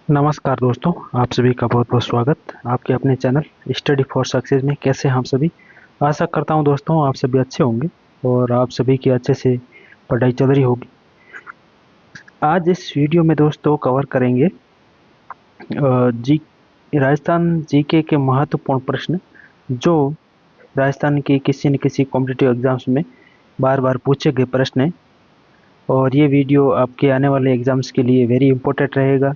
नमस्कार दोस्तों, आप सभी का बहुत बहुत स्वागत आपके अपने चैनल स्टडी फॉर सक्सेस में। कैसे हैं हम सभी? आशा करता हूं दोस्तों आप सभी अच्छे होंगे और आप सभी की अच्छे से पढ़ाई चल रही होगी। आज इस वीडियो में दोस्तों कवर करेंगे जी राजस्थान जीके के महत्वपूर्ण प्रश्न जो राजस्थान के किसी न किसी कॉम्पिटिटिव एग्जाम्स में बार बार पूछे गए प्रश्न हैं। और ये वीडियो आपके आने वाले एग्जाम्स के लिए वेरी इंपॉर्टेंट रहेगा,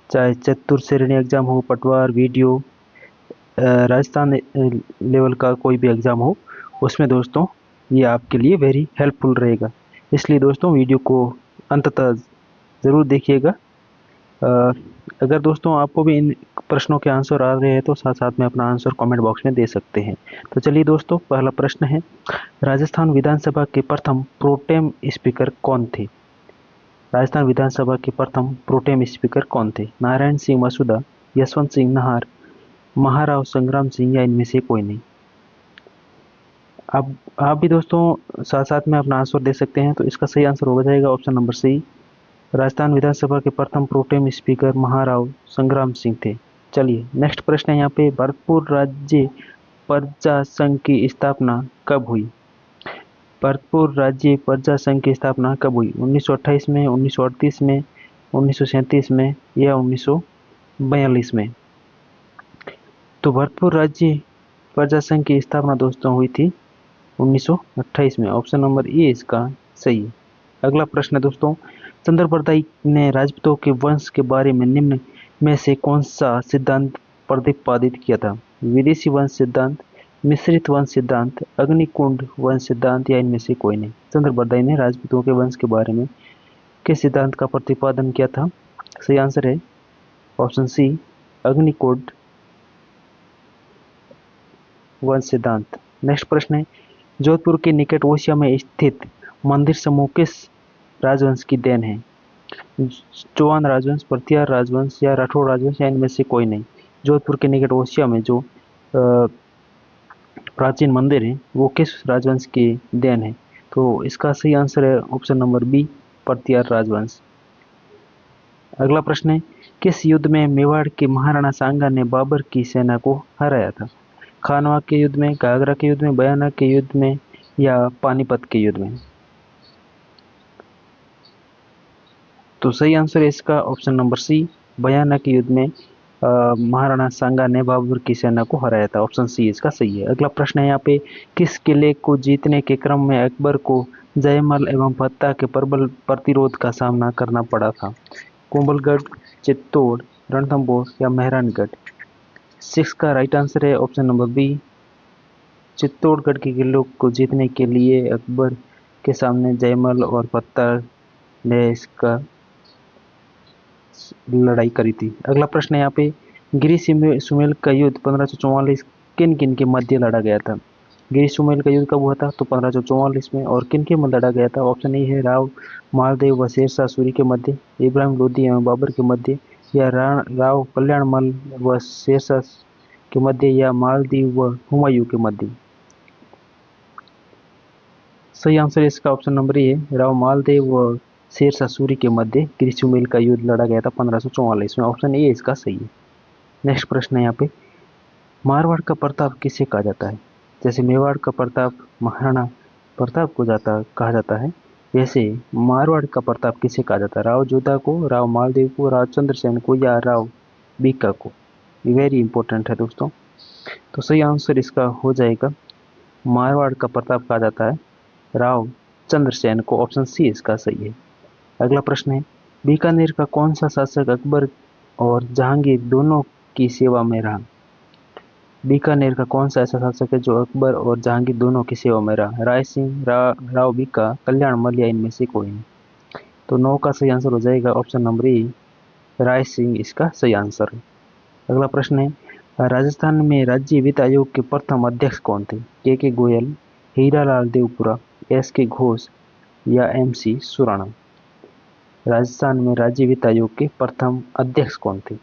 चाहे चतुर श्रेणी एग्जाम हो, पटवार, वीडियो, राजस्थान लेवल का कोई भी एग्ज़ाम हो, उसमें दोस्तों ये आपके लिए वेरी हेल्पफुल रहेगा। इसलिए दोस्तों वीडियो को अंततः ज़रूर देखिएगा। अगर दोस्तों आपको भी इन प्रश्नों के आंसर आ रहे हैं तो साथ साथ में अपना आंसर कमेंट बॉक्स में दे सकते हैं। तो चलिए दोस्तों, पहला प्रश्न है, राजस्थान विधानसभा के प्रथम प्रोटेम स्पीकर कौन थे? राजस्थान विधानसभा के प्रथम प्रोटेम स्पीकर कौन थे? नारायण सिंह मसूदा, यशवंत सिंह नाहर, महाराव संग्राम सिंह या इनमें से कोई नहीं। अब आप भी दोस्तों साथ साथ में अपना आंसर दे सकते हैं। तो इसका सही आंसर हो जाएगा ऑप्शन नंबर सी। राजस्थान विधानसभा के प्रथम प्रोटेम स्पीकर महाराव संग्राम सिंह थे। चलिए नेक्स्ट प्रश्न है यहाँ पे, भरतपुर राज्य प्रजा संघ की स्थापना कब हुई? भरतपुर राज्य प्रजा संघ की स्थापना कब हुई? 1928 में, 1938 में, 1937 में या 1942 में? तो भरतपुर राज्य प्रजा संघ की स्थापना दोस्तों हुई थी 1928 में। ऑप्शन नंबर ए इसका सही है। अगला प्रश्न है दोस्तों, चंद्रप्रदायी ने राजपूतों के वंश के बारे में निम्न में से कौन सा सिद्धांत प्रतिपादित किया था? विदेशी वंश सिद्धांत, मिश्रित वंश सिद्धांत, अग्निकुंड वंश सिद्धांत या इनमें से कोई नहीं? चंद्रप्रदायी ने राजपूतों के वंश के बारे में किस सिद्धांत का प्रतिपादन किया था? सही आंसर है ऑप्शन सी, अग्निकुंड वंश सिद्धांत। नेक्स्ट प्रश्न है, जोधपुर के निकट ओसिया में स्थित मंदिर समूह किस राजवंश की देन है? चौहान राजवंश, प्रथियार राजवंश या राठौड़ राजवंश या इनमें से कोई नहीं? जोधपुर के निकट ओसिया में जो प्राचीन मंदिर है वो किस राजवंश की देन है? तो इसका सही आंसर है ऑप्शन नंबर बी, प्रथियार राजवंश। अगला प्रश्न है, किस युद्ध में मेवाड़ के महाराणा सांगा ने बाबर की सेना को हराया था? खानवा के युद्ध में, घाघरा के युद्ध में, बयाना के युद्ध में या पानीपत के युद्ध में? तो सही आंसर है इसका ऑप्शन नंबर सी, बयाना के युद्ध में महाराणा सांगा ने बाबर की सेना को हराया था। ऑप्शन सी इसका सही है। अगला प्रश्न है यहाँ पे, किस किले को जीतने के क्रम में अकबर को जयमल एवं फत्ता के प्रबल प्रतिरोध का सामना करना पड़ा था? कुंभलगढ़, चित्तौड़, रणथंभौर या मेहरानगढ़? सिक्स का राइट आंसर है ऑप्शन नंबर बी, चित्तौड़गढ़ के किलों को जीतने के लिए अकबर के सामने जयमल और फत्ता ने इसका लड़ाई करी थी। अगला प्रश्न है यहाँ पे, गिरी सुमेल का युद्ध 1544 किन किन के मध्य लड़ा गया था? गिरी सुमेल का युद्ध कब हुआ था? तो 1544 में। और किन के मध्य लड़ा गया था? ऑप्शन ए है राव मालदेव व शेरशाह सूरी के मध्य, इब्राहिम लोदी एवं बाबर के मध्य, या राव कल्याणमल व शेरशाह के मध्य, या मालदीव व हुमायूं के मध्य? सही आंसर इसका ऑप्शन नंबर ए है, राव मालदेव व शेरशाह सूरी के मध्य गिरिसुमेल का युद्ध लड़ा गया था 1544 में। ऑप्शन ए इसका सही है। नेक्स्ट प्रश्न है यहाँ पे, मारवाड़ का प्रताप किसे कहा जाता है? जैसे मेवाड़ का प्रताप महाराणा प्रताप को कहा जाता है, वैसे मारवाड़ का प्रताप किसे कहा जाता है? राव जोधा को, राव मालदेव को, राव चंद्रसेन को या राव बीका को? ये वेरी इंपॉर्टेंट है दोस्तों। तो सही आंसर इसका हो जाएगा, मारवाड़ का प्रताप कहा जाता है राव चंद्रसेन को। ऑप्शन सी इसका सही है। अगला प्रश्न है, बीकानेर का कौन सा शासक अकबर और जहांगीर दोनों की सेवा में रहा? बीकानेर का कौन सा ऐसा शासक है जो अकबर और जहांगीर दोनों की सेवा में रहा? राय सिंह, राव बीका, कल्याणमल या इनमें से कोई नहीं? तो 9 का सही आंसर हो जाएगा ऑप्शन नंबर ए, राय सिंह इसका सही आंसर है। अगला प्रश्न है, राजस्थान में राज्य वित्त आयोग के प्रथम अध्यक्ष कौन थे? के गोयल, हीरालाल देवपुरा, एस के घोष या एम सी सुराणा? राजस्थान में राज्य वित्त आयोग के प्रथम अध्यक्ष कौन थे?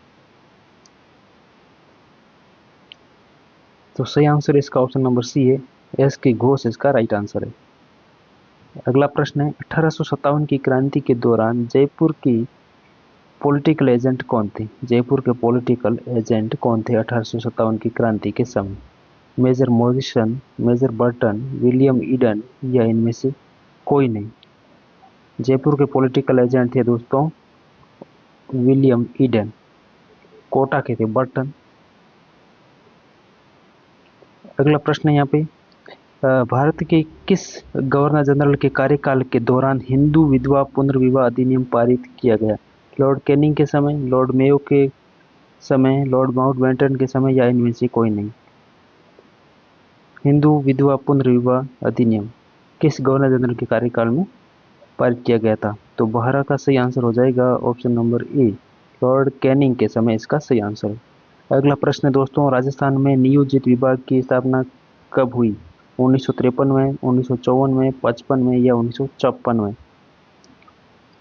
तो सही आंसर इसका ऑप्शन नंबर सी है, एस के घोष इसका राइट आंसर है। अगला प्रश्न है, 1857 की क्रांति के दौरान जयपुर की पॉलिटिकल एजेंट कौन थे? जयपुर के पॉलिटिकल एजेंट कौन थे 1857 की क्रांति के समय? Major Morrison, major Burton, William Eden या इनमें से कोई नहीं। जयपुर के पॉलिटिकल एजेंट थे दोस्तों विलियम ईडन। कोटा के थे बर्टन। अगला प्रश्न है यहाँ पे, भारत के किस गवर्नर जनरल के कार्यकाल के दौरान हिंदू विधवा पुनर्विवाह अधिनियम पारित किया गया? लॉर्ड कैनिंग के समय, लॉर्ड मेयो के समय, लॉर्ड माउंटबेटन के समय या इनमें से कोई नहीं। हिंदू विधवा पुनर्विवाह अधिनियम किस गवर्नर जनरल के कार्यकाल में पारित किया गया था? तो 12 का सही आंसर हो जाएगा ऑप्शन नंबर ए, लॉर्ड कैनिंग के समय इसका सही आंसर है। अगला प्रश्न है दोस्तों, राजस्थान में नियोजित विभाग की स्थापना कब हुई? 1953 में, 1954 में, 55 में या 1956 में?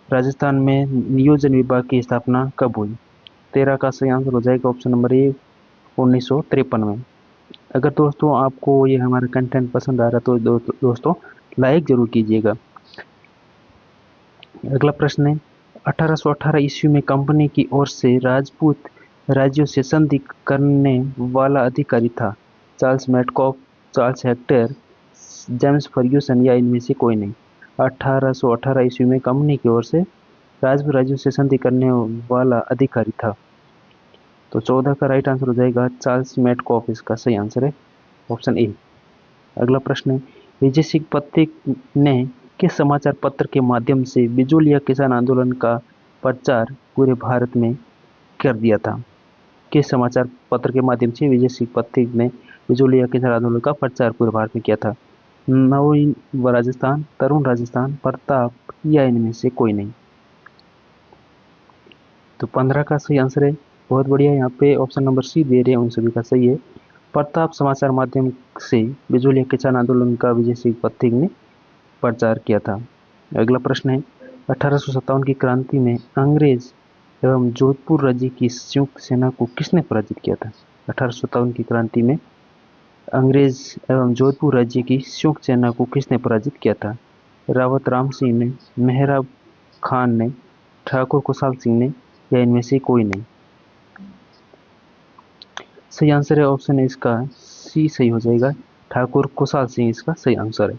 राजस्थान में नियोजन विभाग की स्थापना कब हुई? 13 का सही आंसर हो जाएगा ऑप्शन नंबर ए, 1953 में। अगर दोस्तों आपको ये हमारा कंटेंट पसंद आ रहा तो दोस्तों लाइक जरूर कीजिएगा। अगला प्रश्न है, 1818 ईस्वी में कंपनी की ओर से राजपूत राज्यों से संधि करने वाला अधिकारी था? Charles Metcalfe, Charles Hector, James Fergusson या इनमें से कोई नहीं। 1818 ईस्वी में कंपनी की ओर से राजपूत राज्यों से संधि करने वाला अधिकारी था। तो 14 का राइट आंसर हो जाएगा चार्ल्स मेडकॉफ, इसका सही आंसर है ऑप्शन ए। अगला प्रश्न है, विजय सिंह पथिक ने किस समाचार पत्र के माध्यम से बिजोलिया किसान आंदोलन का प्रचार पूरे भारत में कर दिया था? किस समाचार पत्र के माध्यम से विजय सिंह पथिक ने बिजोलिया किसान आंदोलन का प्रचार पूरे भारत में किया था? नव राजस्थान, तरुण राजस्थान, प्रताप या इनमें से कोई नहीं। तो 15 का सही आंसर है, बहुत बढ़िया। यहाँ पे ऑप्शन नंबर सी दे रहे हैं उन सभी का सही है। प्रताप समाचार माध्यम से बिजोलिया किसान आंदोलन का विजय सिंह पथिक ने प्रचार किया था। अगला प्रश्न है, 1857 की क्रांति में अंग्रेज एवं जोधपुर राज्य की संयुक्त सेना को किसने पराजित किया था? 1857 की क्रांति में अंग्रेज एवं जोधपुर राज्य की संयुक्त सेना को किसने पराजित किया था? रावत राम सिंह ने, मेहराब खान ने, ठाकुर कुशाल सिंह ने या इनमें से कोई नहीं। सही आंसर है ऑप्शन है इसका सी सही हो जाएगा, ठाकुर कुशाल सिंह इसका सही आंसर है।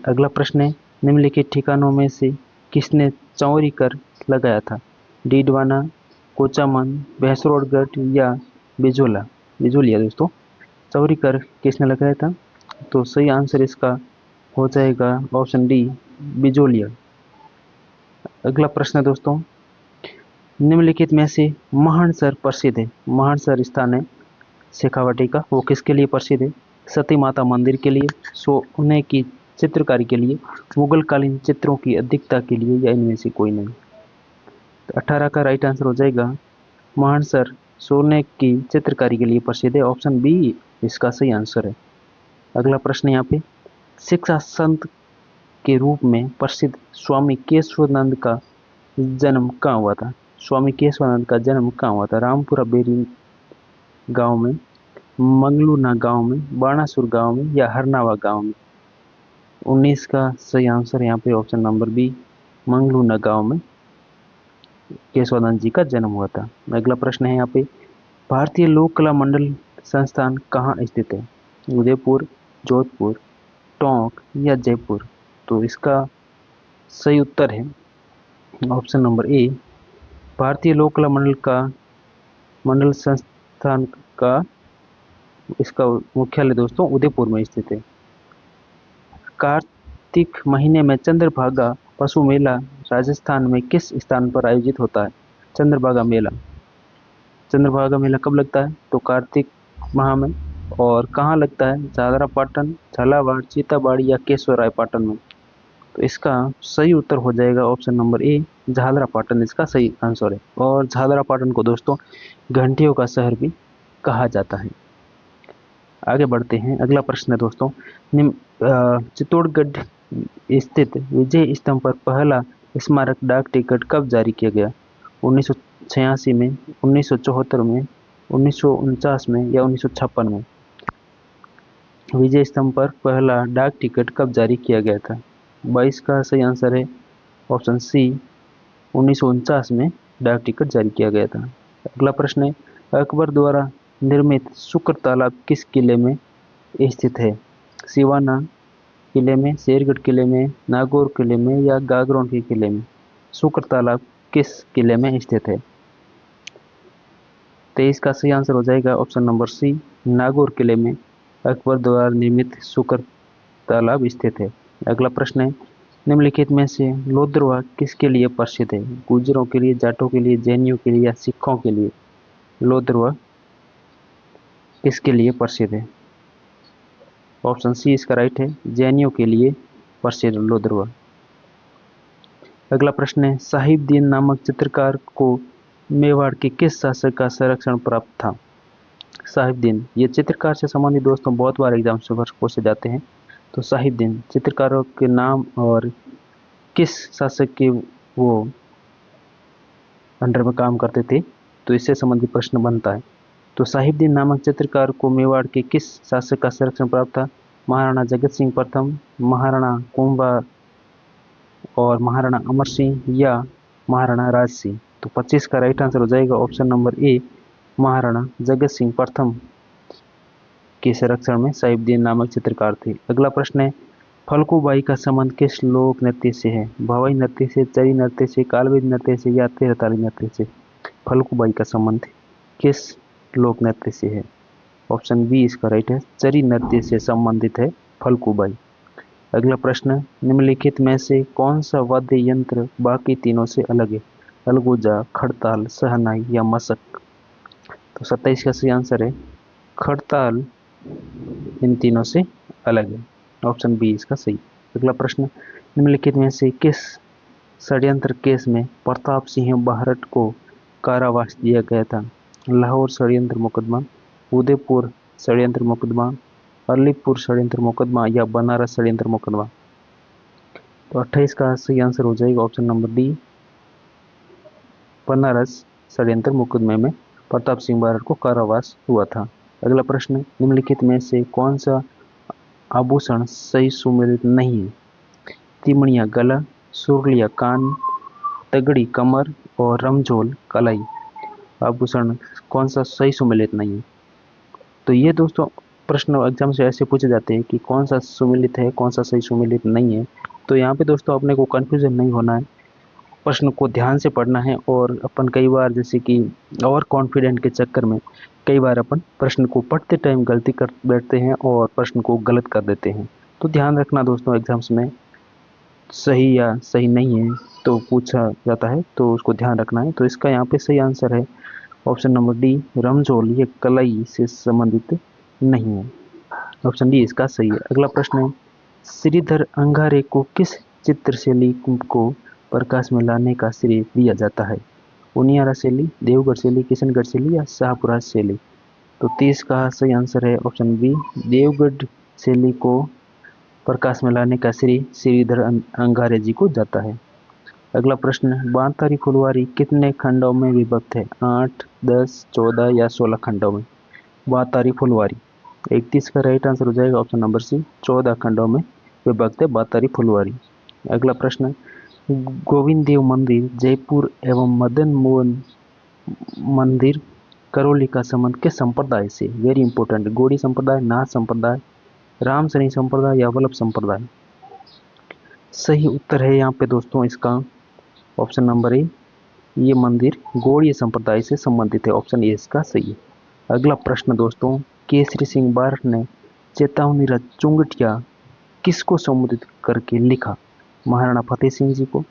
अगला प्रश्न है, निम्नलिखित ठिकानों में से किसने चौरी कर लगाया था? डीडवाना, कोचामन, भैंसरोडगढ़ या बिजोलिया दोस्तों चौरी कर किसने लगाया था? तो सही आंसर इसका हो जाएगा ऑप्शन डी, बिजोलिया। अगला प्रश्न है दोस्तों, निम्नलिखित में से माहणसर प्रसिद्ध है? माहणसर स्थान है शेखावाटी का, वो किसके लिए प्रसिद्ध है? सती माता मंदिर के लिए, सोने की चित्रकारी के लिए, मुगल कालीन चित्रों की अधिकता के लिए या इनमें से कोई नहीं। तो 18 का राइट आंसर हो जाएगा माहणसर सोने की चित्रकारी के लिए प्रसिद्ध है, ऑप्शन बी इसका सही आंसर है। अगला प्रश्न यहाँ पे, शिक्षा संत के रूप में प्रसिद्ध स्वामी केशवानंद का जन्म कहाँ हुआ था? स्वामी केशवानंद का जन्म कहाँ हुआ था? रामपुरा बेरी गांव में, मंगलूना गांव में, बाणासुर गांव में या हरनावा गांव में? 19 का सही आंसर यहाँ पे ऑप्शन नंबर बी, मंगलूना गांव में केशवानंद जी का जन्म हुआ था। अगला प्रश्न है यहाँ पे, भारतीय लोक कला मंडल संस्थान कहाँ स्थित है? उदयपुर, जोधपुर, टोंक या जयपुर? तो इसका सही उत्तर है ऑप्शन नंबर ए, भारतीय लोक कला मंडल संस्थान का इसका मुख्यालय दोस्तों उदयपुर में स्थित है। कार्तिक महीने में चंद्रभागा पशु मेला राजस्थान में किस स्थान पर आयोजित होता है? चंद्रभागा मेला, चंद्रभागा मेला कब लगता है? तो कार्तिक माह में। और कहाँ लगता है? झालरापाटन, झालावाड़, सीताबाड़ी या केशवरायपाटन में? तो इसका सही उत्तर हो जाएगा ऑप्शन नंबर ए, झालरापाटन इसका सही आंसर है। और झालरापाटन को दोस्तों घंटियों का शहर भी कहा जाता है। आगे बढ़ते हैं, अगला प्रश्न है दोस्तों, चित्तौड़गढ़ स्थित विजय स्तंभ पर पहला स्मारक डाक टिकट कब जारी किया गया? 1986 में, 1974 में, 1949 में या 1956 में? विजय स्तंभ पर पहला डाक टिकट कब जारी किया गया था? 22 का सही आंसर है ऑप्शन सी, 1949 में डाक टिकट जारी किया गया था। अगला प्रश्न है, अकबर द्वारा निर्मित शुक्र तालाब किस किले में स्थित है? सिवाना किले में, शेरगढ़ किले में, नागौर किले में या गागरोन के किले में? शुक्र तालाब किस किले में स्थित है? 23 का सही आंसर हो जाएगा ऑप्शन नंबर सी, नागौर किले में अकबर द्वारा निर्मित शुक्र तालाब स्थित है। अगला प्रश्न है, निम्नलिखित में से लोद्रवा किसके लिए प्रसिद्ध है? गुर्जरों के लिए, जाटों के लिए, जैनियों के लिए या सिखों के लिए? लोद्रवा किसके लिए प्रसिद्ध है? ऑप्शन सी इसका राइट है, जैनियों के लिए प्रसिद्ध लोद्रवा। अगला प्रश्न है, साहिबदीन नामक चित्रकार को मेवाड़ के किस शासक का संरक्षण प्राप्त था? साहिबदीन, ये चित्रकार से संबंधित दोस्तों बहुत बार एग्जाम से पूछे जाते हैं। तो साहिबदीन चित्रकारों के नाम और किस शासक के वो अंडर में काम करते थे, तो इससे संबंधित प्रश्न बनता है। तो साहिबदीन नामक चित्रकार को मेवाड़ के किस शासक का संरक्षण प्राप्त था? महाराणा जगत सिंह प्रथम, महाराणा कुंभा और महाराणा अमर सिंह या महाराणा राज सिंह? तो 25 का राइट आंसर हो जाएगा ऑप्शन नंबर ए, महाराणा जगत सिंह प्रथम के संरक्षण में साहिबदीन नामक चित्रकार थे। अगला प्रश्न है, फल्गुबाई का संबंध किस लोक नृत्य से है? भवाई नृत्य से, चरी नृत्य से, कालवेद नृत्य से या तेरताली नृत्य से? फल्गुबाई का संबंध किस लोक नृत्य से है? ऑप्शन बी इसका राइट है, चरी नृत्य से संबंधित है फल्गुबाई। अगला प्रश्न, निम्नलिखित में से कौन सा वाद्य यंत्र बाकी तीनों से अलग है? अलगोजा, खड़ताल, शहनाई या मशक? तो 27 का सही आंसर है खड़ताल, इन तीनों से अलग है। ऑप्शन बी इसका सही। अगला प्रश्न, निम्नलिखित में से किस षड्यंत्र केस में प्रताप सिंह बाहरट को कारावास दिया गया था? लाहौर षड्यंत्र मुकदमा, उदयपुर षड्यंत्र मुकदमा, अलीपुर षड्यंत्र मुकदमा या बनारस षड्यंत्र मुकदमा? तो 28 का सही आंसर हो जाएगा ऑप्शन नंबर डी, बनारस षड्यंत्र मुकदमे में प्रताप सिंह बाहरट को कारावास हुआ था। अगला प्रश्न, निम्नलिखित में से कौन सा आभूषण सही सुमेलित नहीं है? तिमणिया गला, सुरलिया कान, तगड़ी कमर और रमझोल कलाई? आभूषण कौन सा सही सुमेलित नहीं है? तो ये दोस्तों प्रश्न एग्जाम से ऐसे पूछे जाते हैं कि कौन सा सुमेलित है, कौन सा सही सुमेलित नहीं है। तो यहाँ पे दोस्तों अपने को कंफ्यूजन नहीं होना है, प्रश्न को ध्यान से पढ़ना है। और अपन कई बार जैसे कि ओवर कॉन्फिडेंट के चक्कर में कई बार अपन प्रश्न को पढ़ते टाइम गलती कर बैठते हैं और प्रश्न को गलत कर देते हैं। तो ध्यान रखना दोस्तों, एग्जाम्स में सही या सही नहीं है तो पूछा जाता है, तो उसको ध्यान रखना है। तो इसका यहाँ पे सही आंसर है ऑप्शन नंबर डी, रमझोल ये कलाई से संबंधित नहीं है। ऑप्शन डी इसका सही है। अगला प्रश्न है, श्रीधर अंगारे को किस चित्रशैली को प्रकाश में लाने का श्रेय दिया जाता है? उनियारा शैली, देवगढ़ शैली, किशनगढ़ शैली या शाहपुरा शैली? तो 30 का सही आंसर है ऑप्शन बी, देवगढ़ शैली को प्रकाश में लाने का श्रेय श्रीधर अंगारे जी को जाता है। अगला प्रश्न, बांतारी फुलवारी कितने खंडों में विभक्त है? 8, 10, 14 या 16 खंडों में? बांतारी फुलवारी 31 का राइट आंसर हो जाएगा ऑप्शन नंबर सी, 14 खंडों में विभक्त है बांतारी फुलवारी। अगला प्रश्न, गोविंद देव मंदिर जयपुर एवं मदन मोहन मंदिर करौली का संबंध किस संप्रदाय से? वेरी इंपॉर्टेंट, गौड़ी संप्रदाय, नाथ संप्रदाय, राम शनि संप्रदाय या वल्लभ संप्रदाय? सही उत्तर है यहाँ पे दोस्तों इसका ऑप्शन नंबर ए, ये मंदिर गौड़ीय संप्रदाय से संबंधित है। ऑप्शन ए इसका सही है। अगला प्रश्न दोस्तों, केसरी सिंह बारठ ने चेतावनी रथ चुंगटिया किसको संबोधित करके लिखा? महाराणा फतेह सिंह जी को,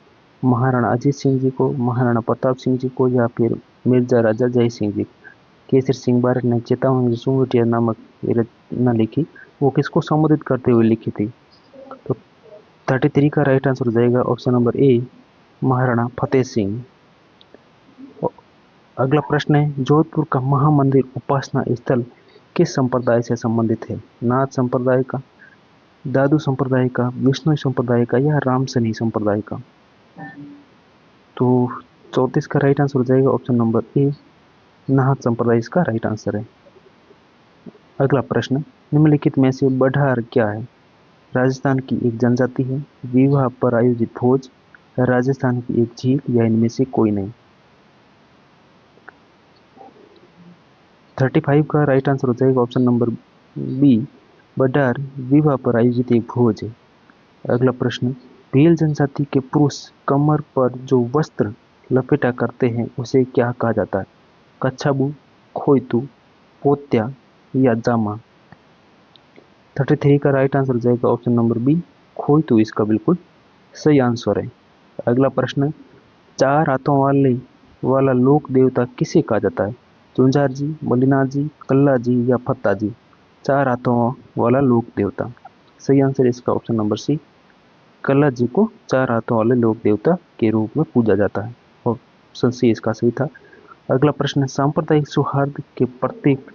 महाराणा अजीत सिंह जी को, महाराणा प्रताप सिंह जी को या फिर मिर्जा राजा जय सिंह जी? केसरी सिंह बारठ ने चेतावनी चुंगटिया नामक रचना लिखी, वो किसको संबोधित करते हुए लिखी थी? तो 33 का राइट आंसर हो जाएगा ऑप्शन नंबर ए, महाराणा फतेह सिंह। अगला प्रश्न है, जोधपुर का महामंदिर उपासना स्थल किस संप्रदाय से संबंधित है? नाथ संप्रदाय का, दादू संप्रदाय का, विष्णु संप्रदाय का या रामसनी संप्रदाय का? तो 34 का राइट आंसर हो जाएगा ऑप्शन नंबर ए, नाथ संप्रदाय इसका राइट आंसर है। अगला प्रश्न, निम्नलिखित में से बढार क्या है? राजस्थान की एक जनजाति है, विवाह पर आयोजित भोज, राजस्थान की एक झील या इनमें से कोई नहीं? 35 का राइट आंसर हो जाएगा ऑप्शन नंबर बी, बडार विवाह पर आयोजित एक भोज है। अगला प्रश्न, भील जनजाति के पुरुष कमर पर जो वस्त्र लपेटा करते हैं उसे क्या कहा जाता है? कच्छाबू, खोइतू, पोत्या या जामा? 33 का राइट आंसर हो जाएगा ऑप्शन नंबर बी, खोइतू इसका बिल्कुल सही आंसर है। अगला प्रश्न, चार हाथों वाला लोक देवता किसे कहा जाता है? चुंजार जी, मल्लिनाथ जी, कल्ला जी या फत्ता जी? चार हाथों वाला लोक देवता, सही आंसर इसका ऑप्शन नंबर सी, कल्ला जी को चार हाथों वाले लोक देवता के रूप में पूजा जाता है। ऑप्शन सी इसका सही था। अगला प्रश्न, सांप्रदायिक सौहार्द के प्रतीक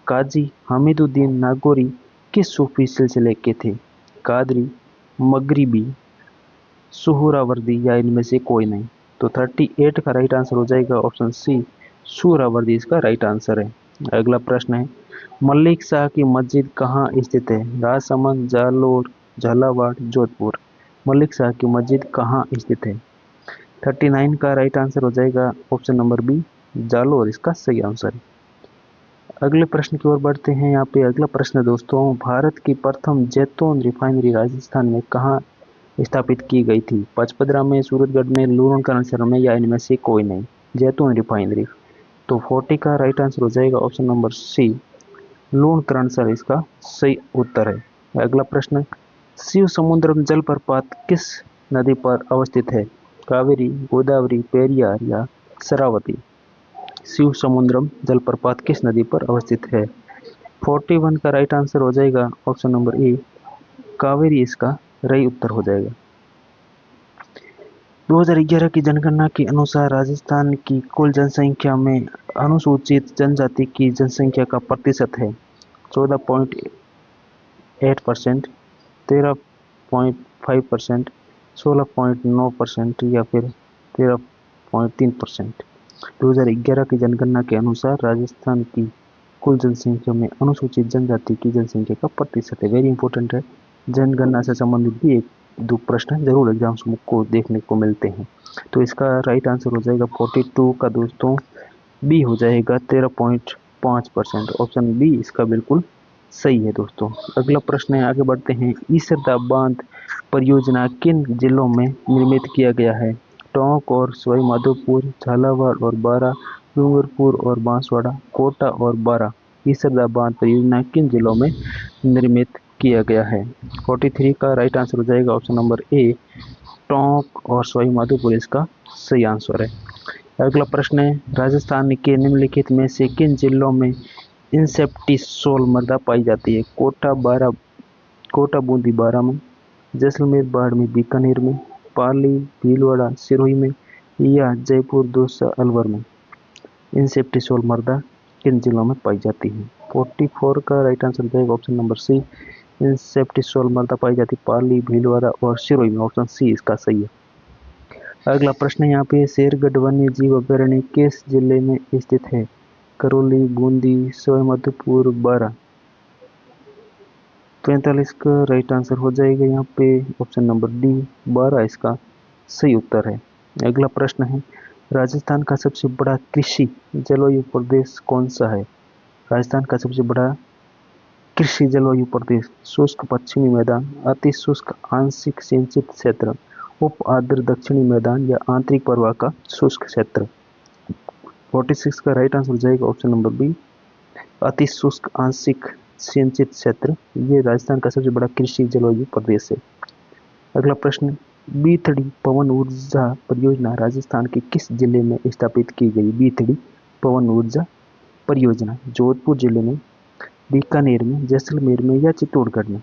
काजी हामिदुद्दीन नागौरी किस सूफी सिलसिले के थे? कादरी, मगरिबी, सुहरावर्दी या इनमें से कोई नहीं? तो 38 का राइट आंसर हो जाएगा ऑप्शन सी, सुहरावर्दी इसका राइट आंसर है। अगला प्रश्न है, मलिक शाह की मस्जिद कहाँ स्थित है? राजसमंद, जालोर, झालावाड़, जोधपुर? मलिक शाह की मस्जिद कहाँ स्थित है? 39 का राइट आंसर हो जाएगा ऑप्शन नंबर बी, जालोर इसका सही आंसर है। अगले प्रश्न की ओर बढ़ते हैं। यहाँ पे अगला प्रश्न है दोस्तों, भारत की प्रथम जैतून रिफाइनरी राजस्थान में कहाँ स्थापित की गई थी? पचपदरा में, सूरतगढ़ में, लूणकरणसर में या इनमें से कोई नहीं? जैतून रिफाइनरी, तो 40 का राइट आंसर हो जाएगा ऑप्शन नंबर सी, लूणकरणसर इसका सही उत्तर है। अगला प्रश्न, शिव समुद्रम जलप्रपात किस नदी पर अवस्थित है? कावेरी, गोदावरी, पेरियार या शरावती? शिव समुद्रम जलप्रपात किस नदी पर अवस्थित है? 41 का राइट आंसर हो जाएगा ऑप्शन नंबर ए, कावेरी इसका सही उत्तर हो जाएगा। 2011 की जनगणना के अनुसार राजस्थान की कुल जनसंख्या में अनुसूचित जनजाति की जनसंख्या का प्रतिशत है 14.8%, 13.5%, 16.9% या फिर 13.3%। 2011 की जनगणना के अनुसार राजस्थान की कुल जनसंख्या में अनुसूचित जनजाति की जनसंख्या का प्रतिशत है। वेरी इंपॉर्टेंट है, जनगणना से संबंधित भी एक दो प्रश्न जरूर एग्जाम्स को देखने को मिलते हैं। तो इसका राइट आंसर हो जाएगा 42 का दोस्तों बी हो जाएगा 13.5%। ऑप्शन बी इसका बिल्कुल सही है दोस्तों। अगला प्रश्न है, आगे बढ़ते हैं। ईसरदा बांध परियोजना किन जिलों में निर्मित किया गया है? टोंक और सवाई माधोपुर, झालावाड़ और बारा, डूंगरपुर और बांसवाड़ा, कोटा और बारा? ईसरदा बांध परियोजना किन जिलों में निर्मित किया गया है? 43 का राइट आंसर हो जाएगा ऑप्शन नंबर ए, टोंक और सवाई माधोपुर इसका सही आंसर है। अगला प्रश्न है, राजस्थान के निम्नलिखित में से किन जिलों में इंसेप्टिसोल मृदा पाई जाती है? कोटा बूंदी बारा में, जैसलमेर बाड़मेर बीकानेर में, पाली भीलवाड़ा सिरोही में या जयपुर दौसा अलवर में? इंसेप्टिसोल मृदा किन जिलों में पाई जाती है? 44 का राइट आंसर जाएगा ऑप्शन नंबर सी, इंसेप्टिसोल मृदा पाई जाती पाली भीलवाड़ा और सिरोही में। ऑप्शन सी इसका सही है। अगला प्रश्न यहाँ पे, शेरगढ़ वन्य जीव अभयारण्य किस जिले में स्थित है? करौली, बूंदी, सवाई माधोपुर, बारा? 45 का राइट आंसर हो जाएगा यहाँ पे ऑप्शन नंबर डी, बारा इसका सही उत्तर है। अगला प्रश्न है, राजस्थान का सबसे बड़ा कृषि जलवायु प्रदेश कौन सा है? राजस्थान का सबसे बड़ा कृषि जलवायु प्रदेश, शुष्क पश्चिमी मैदान, अति शुष्क आंशिक सिंचित क्षेत्र, उप आर्द्र दक्षिणी मैदान या आंतरिक प्रवाह का शुष्क क्षेत्र? 46 का राइट आंसर हो जाएगा ऑप्शन नंबर बी, अति शुष्क आंशिक सिंचित क्षेत्र। ये राजस्थान का सबसे बड़ा कृषि जलवायु प्रदेश है। अगला प्रश्न, बीथड़ी पवन ऊर्जा परियोजना राजस्थान के किस जिले में स्थापित की गई? बीथड़ी पवन ऊर्जा परियोजना जोधपुर जिले में, बीकानेर में, जैसलमेर में या चित्तौड़गढ़ में?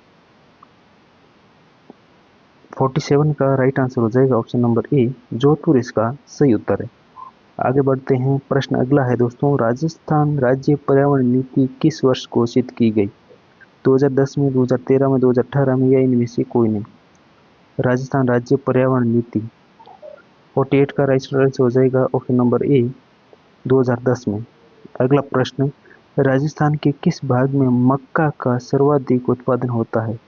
47 का राइट आंसर हो जाएगा ऑप्शन नंबर ए, जोधपुर इसका सही उत्तर है। आगे बढ़ते हैं। प्रश्न अगला है दोस्तों, राजस्थान राज्य पर्यावरण नीति किस वर्ष घोषित की गई? 2010 में, 2013 में, 2018 में या इनमें से कोई नहीं? राजस्थान राज्य पर्यावरण नीति 48 का राइट आंसर हो जाएगा ऑप्शन नंबर ए, 2010 में। अगला प्रश्न, राजस्थान के किस भाग में मक्का का सर्वाधिक उत्पादन होता है?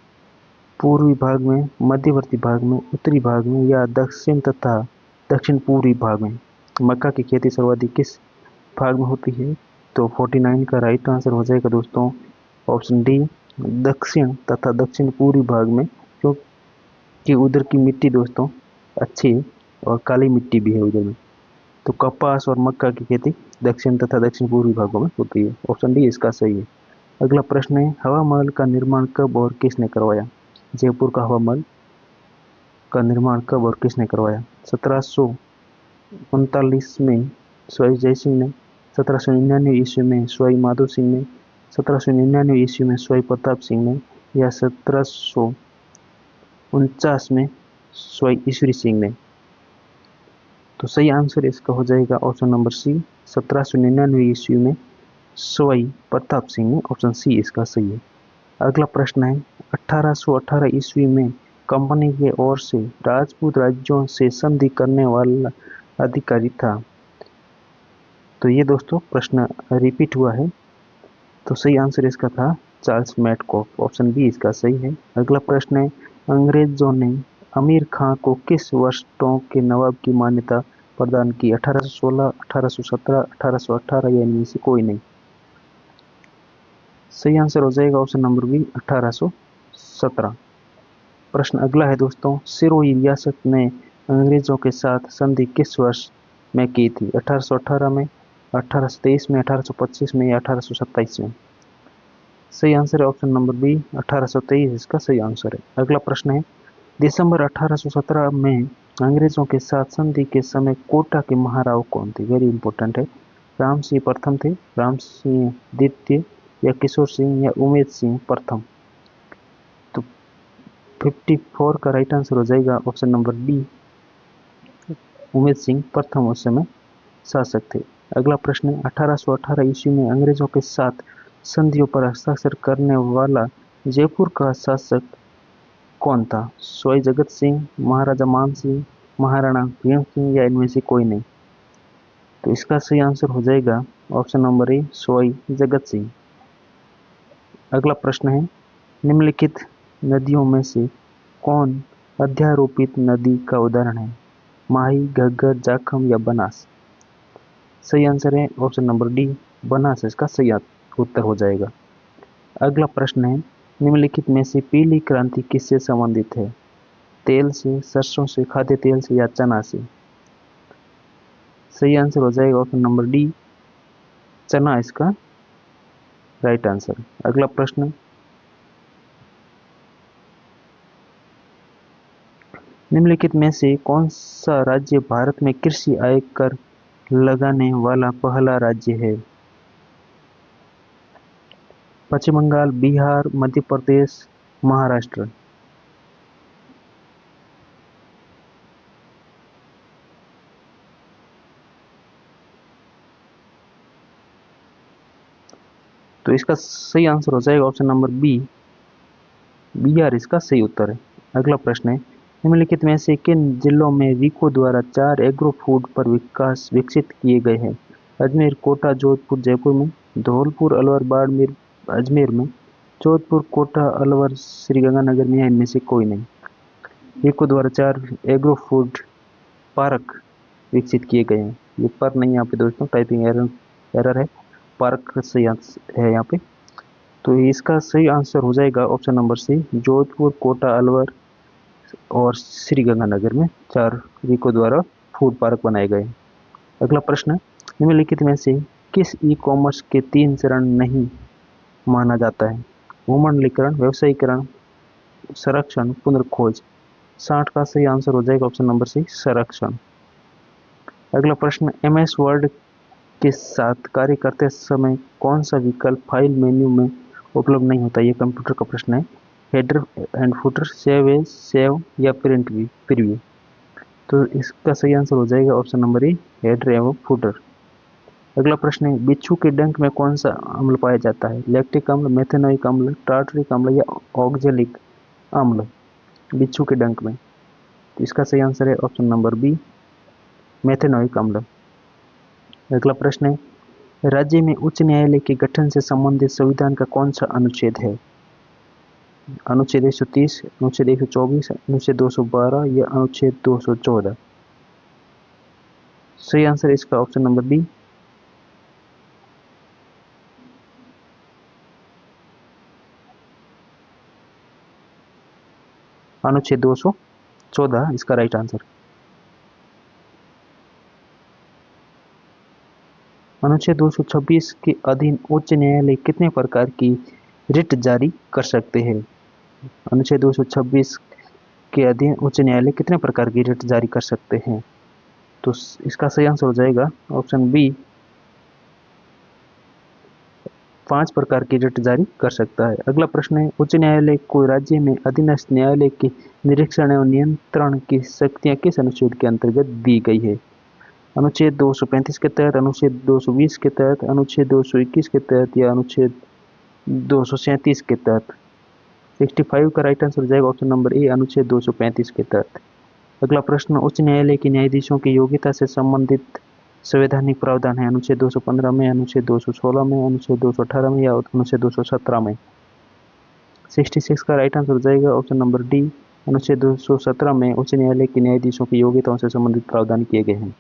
पूर्वी भाग में, मध्यवर्ती भाग में, उत्तरी भाग में या दक्षिण तथा दक्षिण पूर्वी भाग में? मक्का की खेती सर्वाधिक किस भाग में होती है? तो 49 का राइट आंसर हो जाएगा दोस्तों ऑप्शन डी, दक्षिण तथा दक्षिण पूर्वी भाग में, क्योंकि उधर की मिट्टी दोस्तों अच्छी है और काली मिट्टी भी है उधर में। तो कपास और मक्का की खेती दक्षिण तथा दक्षिण पूर्वी भागों में होती है। ऑप्शन डी इसका सही है। अगला प्रश्न है, हवा महल का निर्माण कब और किसने करवाया? जयपुर का हवा महल का निर्माण कब और किसने करवाया? 1739 में स्वाई जय सिंह ने, 1799 ईस्वी में स्वाई माधो सिंह ने, 1799 ईस्वी में स्वाई प्रताप सिंह ने, या 1749 में स्वाई ईश्वरी सिंह ने? तो सही आंसर इसका हो जाएगा ऑप्शन नंबर सी, 1799 ईस्वी में स्वाई प्रताप सिंह ने। ऑप्शन सी इसका सही है। अगला प्रश्न है, 1818 ईस्वी में कंपनी की ओर से राजपूत राज्यों से संधि करने वाला अधिकारी था। तो ये दोस्तों प्रश्न रिपीट हुआ है, तो सही आंसर इसका था चार्ल्स मैटकॉफ। ऑप्शन बी इसका सही है। अगला प्रश्न है, अंग्रेजों ने अमीर खां को किस वर्ष टोंक के नवाब की मान्यता प्रदान की? 1816, 1817, 1818 या इनमें से कोई नहीं? सही आंसर हो जाएगा ऑप्शन नंबर बी, 1817। प्रश्न अगला है दोस्तों, सिरोही रियासत ने अंग्रेजों के साथ संधि किस वर्ष में की थी? 1818 में, 1823 में, 1825 में या 1827 में? सही आंसर है ऑप्शन नंबर बी, 1823 इसका सही आंसर है। अगला प्रश्न है, दिसंबर 1817 में अंग्रेजों के साथ संधि के समय कोटा के महाराव कौन थे? वेरी इंपॉर्टेंट है। राम सिंह प्रथम थे, राम सिंह द्वितीय, या किशोर सिंह, या उमेद सिंह प्रथम? तो 54 का राइट आंसर हो जाएगा option number D, Umed Singh प्रथम उस समय शासक थे। अगला प्रश्न है, 1818 ईस्वी में अंग्रेजों के साथ संधियों पर हस्ताक्षर करने वाला जयपुर का शासक कौन था? स्वाई जगत सिंह, महाराजा मान सिंह, महाराणा भीम सिंह, या इनमें से कोई नहीं? तो इसका सही आंसर हो जाएगा ऑप्शन नंबर ए, स्वाई जगत सिंह। अगला प्रश्न है, निम्नलिखित नदियों में से कौन अध्यारोपित नदी का उदाहरण है? माही, घग्गर, जाखम या बनास? सही आंसर है ऑप्शन नंबर डी, बनास इसका सही उत्तर हो जाएगा। अगला प्रश्न है, निम्नलिखित में से पीली क्रांति किससे संबंधित है? तेल से, सरसों से, खाद्य तेल से, या चना से? सही आंसर हो जाएगा ऑप्शन नंबर डी, चना इसका राइट आंसर। अगला प्रश्न, निम्नलिखित में से कौन सा राज्य भारत में कृषि आयकर लगाने वाला पहला राज्य है? पश्चिम बंगाल, बिहार, मध्य प्रदेश, महाराष्ट्र? तो इसका सही आंसर हो जाएगा ऑप्शन नंबर बी, बिहार इसका सही उत्तर है। अगला प्रश्न है, निम्नलिखित में से किन जिलों में रीको द्वारा 4 एग्रो फूड पर विकास विकसित किए गए हैं? अजमेर, कोटा, जोधपुर, जयपुर में, धौलपुर, अलवर, बाड़मेर, अजमेर में, जोधपुर, कोटा, अलवर, श्रीगंगानगर में, या इनमें से कोई नहीं? रीको द्वारा 4 एग्रो फूड पार्क विकसित किए गए हैं। ये पर नहीं यहाँ पे दोस्तों, टाइपिंग एरर है, पार्क सही है यहाँ पे। तो इसका सही आंसर हो जाएगा option number C, Jodhpur, Kota, Alwar और श्रीगंगानगर में 4 रीको द्वारा फूड पार्क बनाए गए। अगला प्रश्न, निम्नलिखित में से किस ई कॉमर्स के 3 चरण नहीं माना जाता है? भूमंडलीकरण, व्यवसायीकरण, संरक्षण, पुनर्खोज? 60 का सही आंसर हो जाएगा ऑप्शन नंबर सी, संरक्षण। अगला प्रश्न, MS वर्ड के साथ कार्य करते समय कौन सा विकल्प फाइल मेन्यू में उपलब्ध नहीं होता? ये कंप्यूटर का प्रश्न है। Header and footer, save as, save, या प्रिंट प्रीव्यू? तो इसका सही आंसर हो जाएगा ऑप्शन नंबर ए, हेडर एवं फुटर। अगला प्रश्न है, बिच्छू के डंक में कौन सा अम्ल पाया जाता है? लैक्टिक अम्ल, मेथेनोइक अम्ल, टार्टरिक अम्ल, या ऑक्जेलिक अम्ल? बिच्छू के डंक में, तो इसका सही आंसर है ऑप्शन नंबर बी, मेथेनोइक अम्ल। अगला प्रश्न है, राज्य में उच्च न्यायालय के गठन से संबंधित संविधान का कौन सा अनुच्छेद है? अनुच्छेद 130, अनुच्छेद 124, अनुच्छेद 212, या अनुच्छेद 214? सही आंसर इसका ऑप्शन नंबर बी, अनुच्छेद 214 इसका राइट आंसर। अनुच्छेद 226 के अधीन उच्च न्यायालय कितने प्रकार की रिट जारी कर सकते हैं? अनुच्छेद 226 के अधीन उच्च न्यायालय कितने प्रकार की रिट जारी कर सकते हैं? तो इसका सही आंसर हो जाएगा ऑप्शन बी, 5 प्रकार की रिट जारी कर सकता है। अगला प्रश्न है, उच्च न्यायालय को राज्य में अधीनस्थ न्यायालय के निरीक्षण एवं नियंत्रण की शक्तियां किस अनुच्छेद के अंतर्गत दी गई है? अनुच्छेद 235 के तहत, अनुच्छेद 220 के तहत, अनुच्छेद 221 के तहत या अनुच्छेद 237 के तहत? 65 का राइट आंसर हो जाएगा ऑप्शन नंबर ए, अनुच्छेद 235 के तहत। अगला प्रश्न, उच्च न्यायालय के न्यायाधीशों की योग्यता से संबंधित संवैधानिक प्रावधान है अनुच्छेद 215 में, अनुच्छेद 216 में, अनुच्छेद 218 में या अनुच्छेद 217 में? 66 का राइट आंसर हो जाएगा ऑप्शन नंबर डी, अनुच्छेद 217 में उच्च न्यायालय के न्यायाधीशों की योग्यताओं से संबंधित प्रावधान किए गए हैं।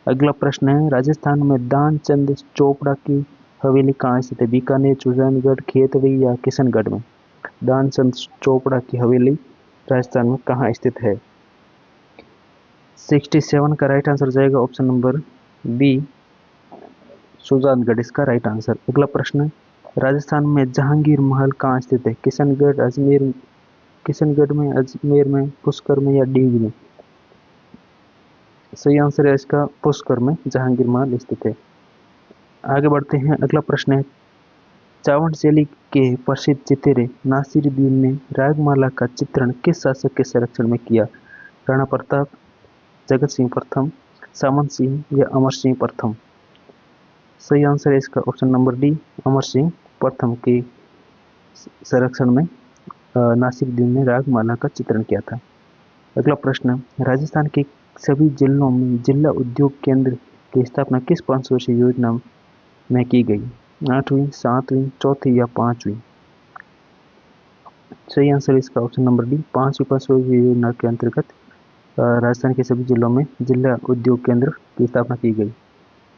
अगला प्रश्न है, राजस्थान में दानचंद चोपड़ा की हवेली कहाँ स्थित है? बीकानेर, सुजानगढ़, खेतड़ी या किशनगढ़ में? दानचंद चोपड़ा की हवेली राजस्थान में कहाँ स्थित है? 67 का राइट आंसर जाएगा ऑप्शन नंबर बी, सुजानगढ़ इसका राइट आंसर। अगला प्रश्न, राजस्थान में जहांगीर महल कहाँ स्थित है? किशनगढ़, अजमेर, किशनगढ़ में, अजमेर में, पुष्कर में या डीग में? सही आंसर है इसका पुष्कर में जहांगीर महल स्थित है। आगे बढ़ते हैं। अगला प्रश्न है, चावंड शैली के प्रसिद्ध चितेरे नासिरुद्दीन ने रागमाला का चित्रण किस शासक के संरक्षण में किया? राणा प्रताप, जगत सिंह प्रथम, सामंत सिंह या अमर सिंह प्रथम? सही आंसर है इसका option number D, Amar Singh प्रथम के संरक्षण में नासिरुद्दीन ने रागमाला का चित्रण किया था। अगला प्रश्न, राजस्थान के सभी जिलों में जिला उद्योग केंद्र की स्थापना किस पंचवर्षीय योजना में की गई? 8वीं, 7वीं, 4थी या 5वीं? सही आंसर इसका ऑप्शन नंबर डी, 5वीं पंचवर्षीय योजना के अंतर्गत राजस्थान के सभी जिलों में जिला उद्योग केंद्र की स्थापना की गई।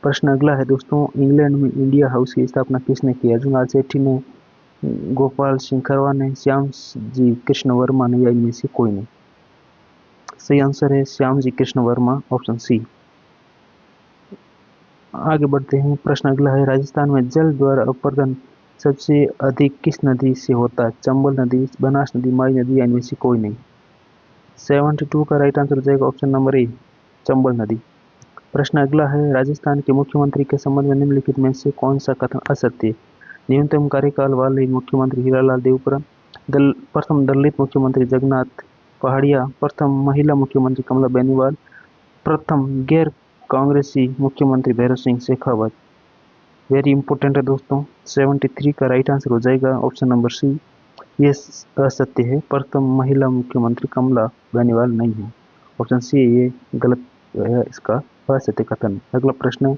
प्रश्न अगला है दोस्तों, इंग्लैंड में इंडिया हाउस की स्थापना किसने की? अर्जुन सेठी ने, गोपाल सिंह खरवा ने, श्याम जी कृष्ण वर्मा ने या इनमें से कोई नहीं? सही आंसर है श्याम जी कृष्ण वर्मा, ऑप्शन सी। आगे बढ़ते हैं। प्रश्न अगला है, राजस्थान में जल द्वारा अपर्दन सबसे अधिक किस नदी से होता है? चंबल नदी, बनास नदी, माई नदी या इनमें से कोई नहीं? 72 का राइट आंसर हो जाएगा ऑप्शन नंबर ए, चंबल नदी। प्रश्न अगला है, राजस्थान के मुख्यमंत्री के संबंध में निम्नलिखित में से कौन सा कथन असत्य है? न्यूनतम कार्यकाल वाले मुख्यमंत्री हीरालाल देवपुरा, प्रथम दलित मुख्यमंत्री जगन्नाथ पहाड़िया, प्रथम महिला मुख्यमंत्री कमला बेनीवाल, प्रथम गैर कांग्रेसी मुख्यमंत्री भैरव सिंह शेखावत? वेरी इंपॉर्टेंट है दोस्तों, 73 का राइट आंसर हो जाएगा ऑप्शन नंबर सी, ये असत्य है, प्रथम महिला मुख्यमंत्री कमला बेनीवाल नहीं है। ऑप्शन सी ये गलत है, इसका असत्य कथन। अगला प्रश्न,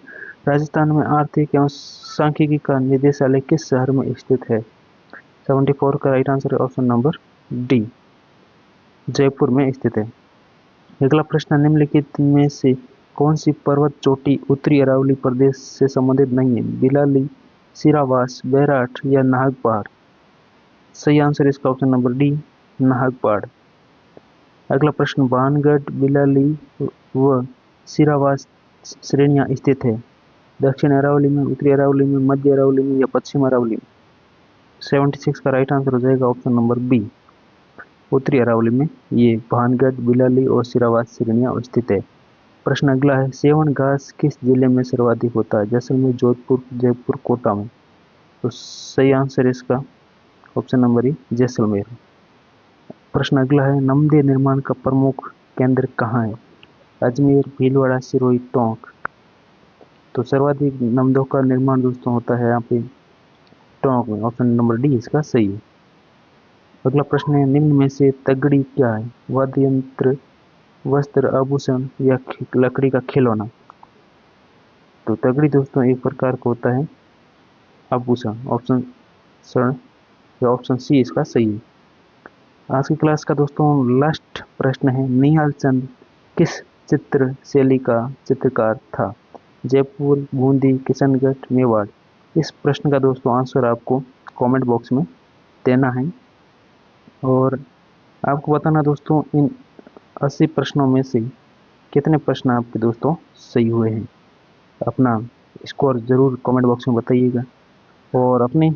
राजस्थान में आर्थिक एवं सांख्यिकी का निदेशालय किस शहर में स्थित है? 74 का राइट आंसर है ऑप्शन नंबर डी, जयपुर में स्थित है। अगला प्रश्न, निम्नलिखित में से कौन सी पर्वत चोटी उत्तरी अरावली प्रदेश से संबंधित नहीं है? बिलाली, सिरावास, बैराठ या नाहक पहाड़? सही आंसर इसका ऑप्शन नंबर डी, नाहक पहाड़। अगला प्रश्न, भानगढ़, बिलाली व सिरावास श्रेणियां स्थित है दक्षिण अरावली में, उत्तरी अरावली में, मध्य अरावली में या पश्चिम अरावली में? 76 का राइट आंसर हो जाएगा ऑप्शन नंबर बी, उत्तरी अरावली में ये भानगढ़, बिलाली और सिरावास श्रेणियां स्थित है। प्रश्न अगला है, सेवन घास किस जिले में सर्वाधिक होता है? जैसलमेर, जोधपुर, जयपुर, कोटा में? तो सही आंसर इसका ऑप्शन नंबर ए, जैसलमेर। प्रश्न अगला है, नमदे निर्माण का प्रमुख केंद्र कहाँ है? अजमेर, भीलवाड़ा, सिरोही, टोंक? तो सर्वाधिक नमदों का निर्माण दोस्तों होता है यहाँ पे टोंक में, ऑप्शन नंबर डी इसका सही है। अगला प्रश्न है, निम्न में से तगड़ी क्या है? वाद्य यंत्र, वस्त्र, आभूषण या लकड़ी का खिलौना? तो तगड़ी दोस्तों एक प्रकार का होता है आभूषण, ऑप्शन सी इसका सही है। आज की क्लास का दोस्तों लास्ट प्रश्न है, निहाल चंद किस चित्र शैली का चित्रकार था? जयपुर, बूंदी, किशनगढ़, मेवाड़? इस प्रश्न का दोस्तों आंसर आपको कमेंट बॉक्स में देना है। और आपको बताना दोस्तों, इन 80 प्रश्नों में से कितने प्रश्न आपके दोस्तों सही हुए हैं। अपना स्कोर ज़रूर कमेंट बॉक्स में बताइएगा और अपनी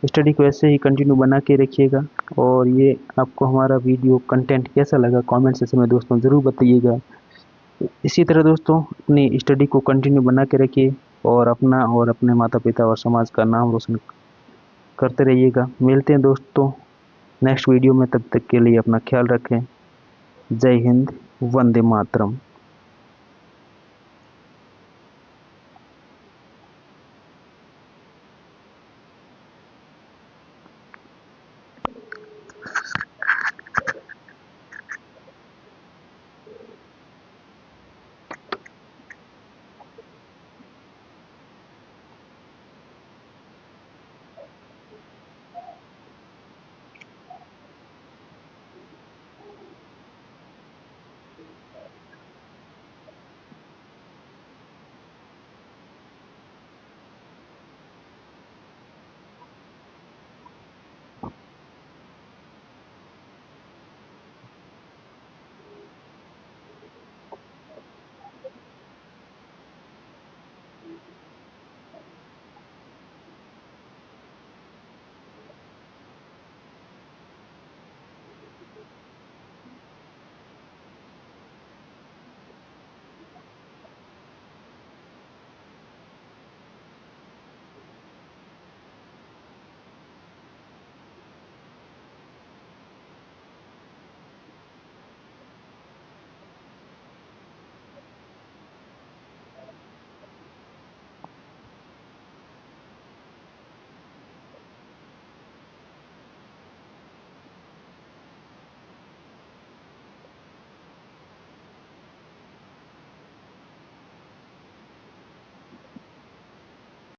स्टडी को ऐसे ही कंटिन्यू बना के रखिएगा। और ये आपको हमारा वीडियो कंटेंट कैसा लगा कमेंट सेक्शन में दोस्तों ज़रूर बताइएगा। इसी तरह दोस्तों अपनी स्टडी को कंटिन्यू बना के रखिए और अपना और अपने माता पिता और समाज का नाम रोशन करते रहिएगा। मिलते हैं दोस्तों नेक्स्ट वीडियो में, तब तक के लिए अपना ख्याल रखें। जय हिंद, वंदे मातरम।